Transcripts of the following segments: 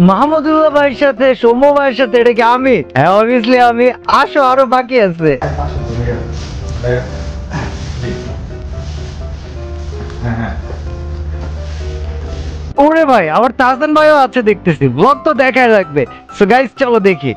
মাহমুদুল্লাহ ভাইয়ের সাথে সৌম্য ভাইয়ের সাথে, এটা কি আমি? হ্যাঁ অবভিয়াসলি আমি। আসো, আরো বাকি আছে। ওরে ভাই, আমার তাহসান ভাইও আছে দেখতেছি, ব্লগ তো দেখাই লাগবে। সো গাইস চলো দেখি।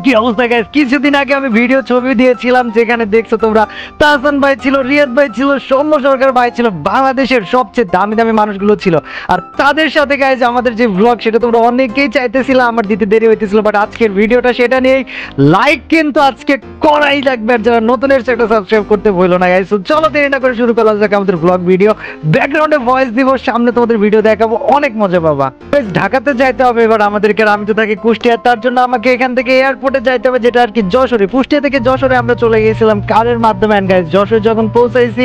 কি অবস্থা গাইস, কিছুদিন আগে আমি ভিডিও ছবি দিয়েছিলাম যেখানে দেখছো তোমরা তাহসান ভাই ছিল, রিয়াদ ভাই ছিল, সৌম্য সরকার ভাই ছিল, বাংলাদেশের সবচেয়ে দামি দামি মানুষগুলো ছিল। আর তাদের সাথে গাইস আমাদের যে ব্লগ, সেটা তোমরা অনেকেই চাইতেছিল, আমার দিতে দেরি হইতেছিল, বাট আজকের ভিডিওটা সেটা নিয়েই। লাইক কিন্তু আজকে করাই লাগবে, আর যারা নতুন এসেছে একটা সাবস্ক্রাইব করতে ভুলো না গাইস। চলো দেরি না করে শুরু করা যাক আমাদের ব্লগ ভিডিও। ব্যাকগ্রাউন্ডে ভয়েস দিব, সামনে তোমাদের ভিডিও দেখাবো, অনেক মজা পাবা। ঢাকাতে যাইতে হবে এবার আমাদেরকে, আমি তো থাকি কুষ্টিয়া, তার জন্য আমাকে এখান থেকে এয়ারপোর্টে যাইতে হবে, যেটা আর কি যশোরে। কুষ্টিয়া থেকে যশোরে আমরা চলে গিয়েছিলাম কারের মাধ্যমে। গাইস যশোরে যখন পৌঁছাইছি,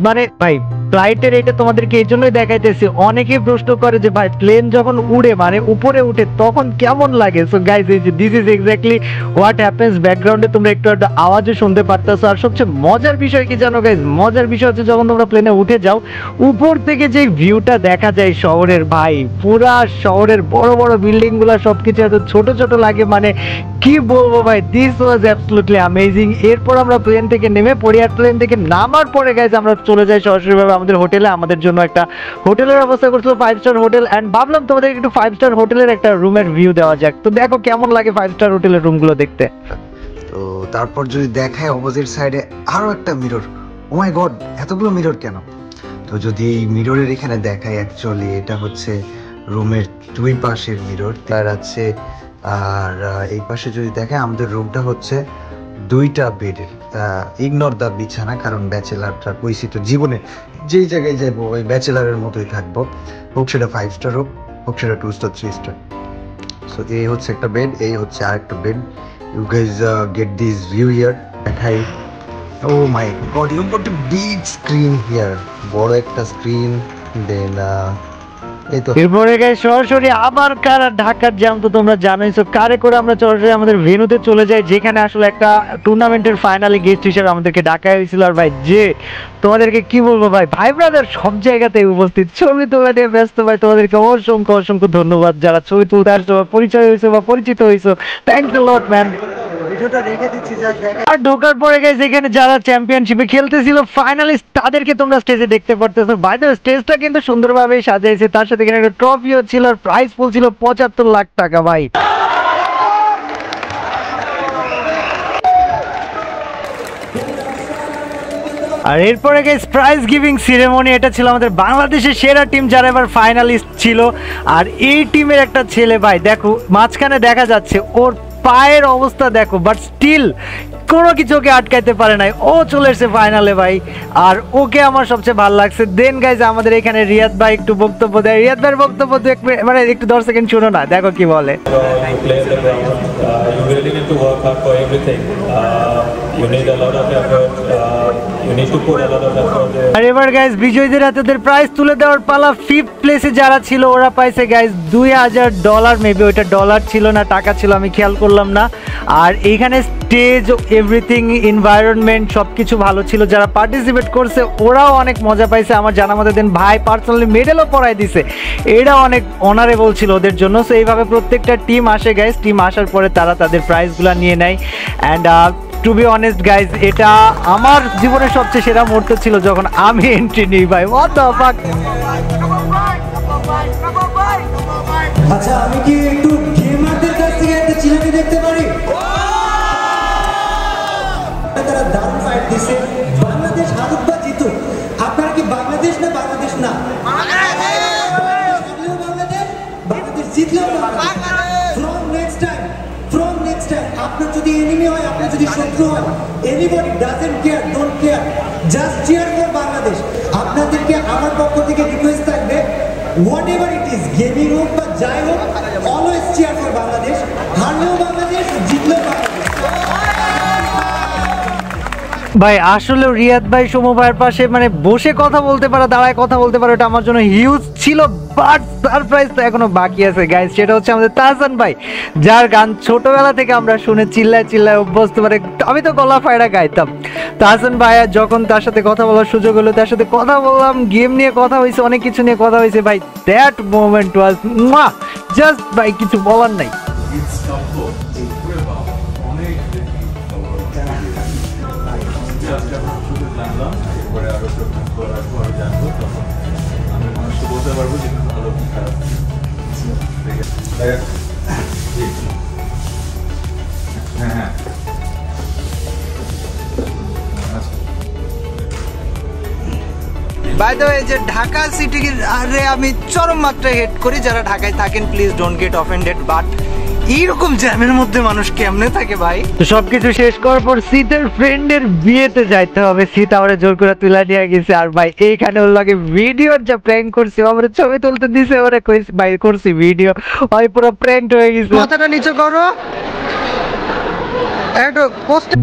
মানে ভাই ফ্লাইটের এটা তোমাদেরকে এই জন্যই দেখাইতেছি, অনেকেই প্রশ্ন করে যে ভাই প্লেন যখন উড়ে, মানে উপরে উঠে, তখন কেমন লাগে। সো গাইস এই যে this is exactly what happens. ব্যাকগ্রাউন্ডে তোমরা একটু একটা আওয়াজও শুনতে পারতেছো। আর সবচেয়ে মজার বিষয় কি জানো গাইস, মজার বিষয় হচ্ছে যখন তোমরা প্লেনে উঠে যাও, উপর থেকে যে ভিউটা দেখা যায় শহরের, ভাই পুরা শহরের বড় বড় বিল্ডিং গুলা সবকিছু এত ছোট ছোট লাগে, মানে কি বলবো ভাই, দিস ওয়াজ অ্যাবসলিউটলি অ্যামেজিং। এরপর আমরা প্লেন থেকে নেমে পড়ি, আর প্লেন থেকে নামার পরে গাইস আমরা চলে যাই সরাসরি ভাবে আমাদের হোটেলে। আমাদের জন্য একটা হোটেলের ব্যবস্থা করছিল, 5 স্টার হোটেল, এন্ড ভাবলাম তোমাদের একটু 5 স্টার হোটেলের একটা রুমের ভিউ দেওয়া যাক। তো দেখো কেমন লাগে 5 স্টার হোটেলের রুমগুলো দেখতে। তো তারপর যদি দেখায় অপোজিট সাইডে আরো একটা মিরর, ও মাই গড এতগুলো মিরর কেন। তো যদি এই মিররের এখানে দেখায়, অ্যাকচুয়ালি এটা হচ্ছে রুমের দুই পাশের মিরর তার আছে। আর এই পাশে যদি দেখে, আমাদের রুমটা হচ্ছে দুইটা বেডের। ইগনোর দা বিছানা, কারণ ব্যাচেলারটা কইছি তো জীবনে যেই জায়গায় যাবো ওই ব্যাচেলারের মতোই থাকবো, হোক সেটা 5 স্টার হোক সেটা 2 স্টার 3 স্টার। সো এই হচ্ছে একটা বেড, এই হচ্ছে আরেকটা bed. You guys get this view here. দেখাই, oh my god, you got a big screen here, বড় একটা স্ক্রিন। দেন এরপরে গাইস সরাসরি আবার ঢাকার জ্যাম তো তোমরা জানোই। তো কারে করে আমরা সরাসরি আমাদের ভেন্যুতে চলে যাই, যেখানে আসলে একটা টুর্নামেন্টের ফাইনালে গেস্ট হিসেবে আমাদেরকে ডাকা হয়েছিল। আর ভাই যে তোমাদেরকে কি বলবো ভাই, ভাই ব্রাদার সব জায়গাতে উপস্থিত, ছবি তোলা দিয়ে ব্যস্ত। ভাই তোমাদেরকে অসংখ্য অসংখ্য ধন্যবাদ, যারা ছবি তুলতে আসছো বা পরিচয় হয়েছে বা পরিচিত হয়েছো, থ্যাংকস আ লট ম্যান। আর ঢোকার পরে গাইস এখানে যারা চ্যাম্পিয়নশিপে খেলতেছিল, ফাইনালিস্ট, তাদেরকে তোমরা স্টেজে দেখতে পারতেছো। ভাই স্টেজটা কিন্তু সুন্দরভাবে সাজাইছে, তার সাথে এখানে একটা ট্রফিও ছিল, আর প্রাইজ পুল ছিল 75 লাখ টাকা ভাই। আর এরপরে গাইস প্রাইজ গিভিং সিরেমনি, এটা ছিল আমাদের বাংলাদেশের সেরা টিম যারা এবার ফাইনালিস্ট ছিল। আর এই টিমের একটা ছেলে ভাই দেখো মাঝখানে দেখা যাচ্ছে, ওর পায়ের অবস্থা দেখো, বাট স্টিল কোনো কিছু ওকে আটকাইতে পারে নাই, ও চলে এসেছে ফাইনালে ভাই। আর ওকে আমার সবচেয়ে ভালো লাগছে। দেন গাইজ আমাদের এখানে রিয়াদ ভাই একটু বক্তব্য দেয়। রিয়াদ ভাইয়ের বক্তব্য মানে একটু 10 সেকেন্ড শুনো না, দেখো কি বলে। আর এবার গাইজ বিজয়ীদের হাতে প্রাইজ তুলে দেওয়ার পালা। 5th প্লেসে যারা ছিল ওরা পাইছে গাইজ $2000, মেবি ওইটা ডলার ছিল না টাকা ছিল, আমি খেয়াল করলাম না। আর এইখানে স্টেজ, এভরিথিং, এনভায়রনমেন্ট সবকিছু ভালো ছিল। যারা পার্টিসিপেট করছে ওরাও অনেক মজা পাইছে আমার জানা মতে। দেন ভাই পার্সোনালি মেডেলও পরাই দিছে, এটা অনেক অনারেবল ছিল ওদের জন্য। সো এইভাবে প্রত্যেকটা টিম আসে গাইজ, টিম আসার পরে তারা তাদের প্রাইজগুলো নিয়ে নেয়। And to be honest guys, এটা আমার জীবনের সবচেয়ে সেরা মুহূর্ত ছিল যখন আমি এন্ট্রি নিই ভাই। What the fuck. আচ্ছা আমি কি একটু গেমারদের কাছ থেকে একটা চিলামি দেখতে পারি? তারা দারুণ ফাইট দিছে, বাংলাদেশ হারুক বা জিতুক, আপনারা কি বাংলাদেশ না বাংলাদেশ না? বাংলাদেশ জিতলেও ফ্রম নেক্সট টাইম আপনার যদি এনিমি হয়, আপনার যদি শত্রু হয়, anybody doesn't care, don't care, just cheer for Bangladesh. আপনাদেরকে আমার পক্ষ থেকে রিকোয়েস্ট থাকবে, হোয়াটএভার ইট ইজ, গেমিং হোক বা যাই হোক, অলওয়েজ চিয়ার ফর বাংলাদেশ। হারলেও বাংলাদেশ, জিতলেও বাংলাদেশ। ভাই আসলে রিয়াদ ভাই সোমু ভাইয়ের পাশে মানে বসে কথা বলতে পারা, দাঁড়ায় কথা বলতে পারা, এটা আমার জন্য হিউজ ছিল। বাট সারপ্রাইজ তো এখনো বাকি আছে গাইস, সেটা হচ্ছে আমাদের তাহসান ভাই, যার গান ছোটবেলা থেকে আমরা শুনে চিল্লায় চিল্লায় অভ্যস্ত, মানে আমি তো গলা ফায়রা গাইতাম। তাহসান ভাই যখন তার সাথে কথা বলার সুযোগ হলো, তার সাথে কথা বললাম, গেম নিয়ে কথা হয়েছে, অনেক কিছু নিয়ে কথা হয়েছে ভাই। দ্যাট মোমেন্ট ওয়াজ জাস্ট ভাই, কিছু বলার নাই। জানলাম এরপরে আরো রাখবো, আরো জানবো, তখন আমি মানুষকে বলতে পারবো যে ভালো কি খারাপ। হ্যাঁ হ্যাঁ বাই দ্য ওয়ে, যে ঢাকা সিটি আরে আমি চরম মাত্রায় হেট করি, যারা ঢাকায় থাকেন please don't get offended, but এইরকম জ্যামের মধ্যে মানুষ কেমনে থাকে ভাই? তো সবকিছু শেষ করার পর শীতের ফ্রেন্ডের বিয়েতে যাইতে হবে, শীত আমরা জোর করে তুলে নিয়ে গেছে। আর ভাই এইখানে ওর লাগে ভিডিওর যা প্র্যাঙ্ক করছি, আমরা ছবি তুলতে দিছে, ওরা কইছে ভাই করছি ভিডিও, ওই পুরো প্র্যাঙ্ক হয়ে গেছে। মাথাটা নিচে করো।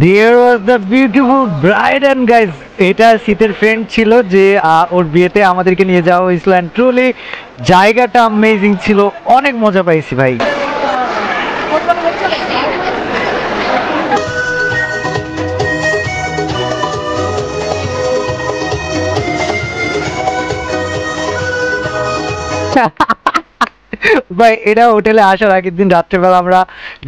There was the beautiful bride and guys, এটা শীতের ফ্রেন্ড ছিল যে ওর বিয়েতে আমাদেরকে নিয়ে যাওয়া হয়েছিল, এন্ড ট্রুলি জায়গাটা অ্যামেজিং ছিল, অনেক মজা পাইছি ভাই। ভাই এটা হোটেলে আসার আগের দিন রাত্রেবেলা আমরা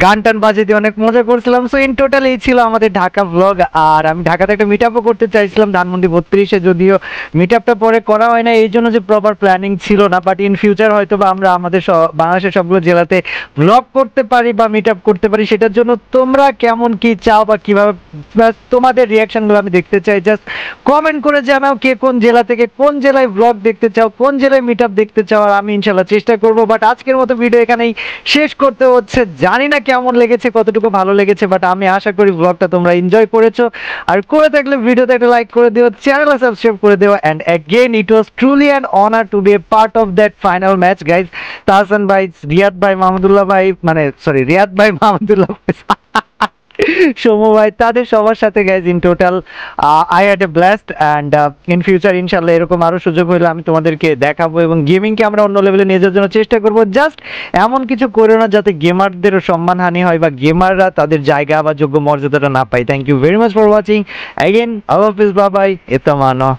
গান টান বাজে দিয়ে অনেক মজা করছিলাম। সো ইন টোটাল এই ছিল আমাদের ঢাকা ব্লগ। আর আমি ঢাকাতে একটা মিট আপও করতে চাইছিলাম ধানমন্ডি 32-এ, যদিও মিট আপটা পরে করা হয় না, এই জন্য যে প্রপার প্ল্যানিং ছিল না। বাট ইন ফিউচার হয়তো বা আমরা আমাদের বাংলাদেশের সবগুলো জেলাতে ব্লগ করতে পারি বা মিট আপ করতে পারি। সেটার জন্য তোমরা কেমন কি চাও বা কিভাবে, তোমাদের রিয়াকশনগুলো আমি দেখতে চাই। জাস্ট কমেন্ট করে জানাও কে কোন জেলা থেকে, কোন জেলায় ব্লগ দেখতে চাও, কোন জেলায় মিট আপ দেখতে চাও, আর আমি ইনশাল্লাহ চেষ্টা করবো। বাট আজকের মতো ভিডিও এখানেই শেষ করতে হচ্ছে। জানি না কেমন লেগেছে, কতটুকু ভালো লেগেছে, বাট আমি আশা করি ব্লগটা তোমরা এনজয় করেছো। আর করে থাকলে ভিডিওতে একটা লাইক করে দিও, চ্যানেলে সাবস্ক্রাইব করে দিও। And again it was truly an honour to be a part of that final match guys. Tahsan ভাই, রিয়াদ ভাই, মাহমুদুল্লাহ ভাই, মানে সরি রিয়াদ ভাই, মাহমুদুল্লাহ ভাই, সোমু ভাই, তাদের সবার সাথে guys in total I had a blast. And in future ইনশাল্লাহ এরকম আরো সুযোগ হলে আমি তোমাদেরকে দেখাবো, এবং গেমিংকে আমরা অন্য লেভেলে নিয়ে যাওয়ার জন্য চেষ্টা করবো। জাস্ট এমন কিছু করো না যাতে গেমারদেরও সম্মানহানি হয় বা গেমাররা তাদের জায়গা বা যোগ্য মর্যাদাটা না পায়। Thank you very much for watching. Again আল্লাহ হাফিজ, বাই বাই, এতামানো।